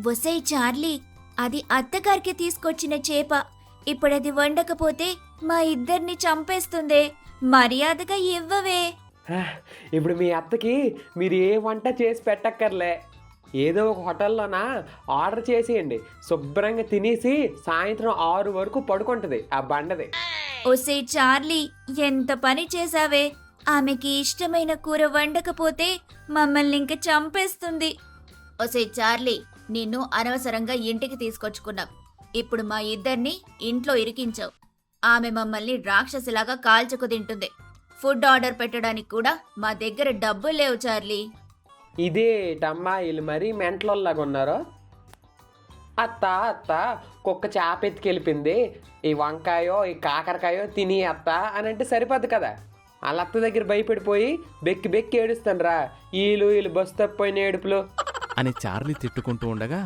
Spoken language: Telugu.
ఒసేయ్ చార్లీ, అది అత్తగారికి తీసుకొచ్చిన చేప. ఇప్పుడది వండకపోతే మా ఇద్దరిని చంపేస్తుందే. మర్యాదగా ఇవ్వవే. ఇప్పుడు మీ అత్తకి మీరు ఏ వంట చేసి పెట్టక్కర్లే. ఏదో ఒక హోటల్లోనా ఆర్డర్ చేసేయండి. శుభ్రంగా తినేసి సాయంత్రం 6 వరకు పడుకుంటుంది ఆ బండది. ఒసేయ్ చార్లీ, ఎంత పని చేశావే. ఆమెకి ఇష్టమైన కూర వండకపోతే మమ్మల్ని ఇంక చంపేస్తుంది. ఒసేయ్ చార్లీ, నిన్ను అనవసరంగా ఇంటికి తీసుకొచ్చుకున్నాం. ఇప్పుడు మా ఇద్దరిని ఇంట్లో ఇరికించావు. ఆమె మమ్మల్ని రాక్షసిలాగా కాల్చుకు తింటుంది. ఫుడ్ ఆర్డర్ పెట్టడానికి కూడా మా దగ్గర డబ్బులు లేవు చార్లీ. ఇదేటమ్మా వీళ్ళు మరీ మెంటలోలాగా ఉన్నారు. అత్త అత్త కుక్క చేప ఎత్తుకెళ్ళిపోయింది, ఈ వంకాయో ఈ కాకరకాయో తిని అత్త అని అంటే సరిపోద్ది కదా. వాళ్ళ అత్త దగ్గర భయపడిపోయి బెక్కి బెక్కి ఏడుస్తాను రా వీళ్ళు బస్సు తప్పిపోయిన ఏడుపులు అని చార్లీ తిట్టుకుంటూ ఉండగా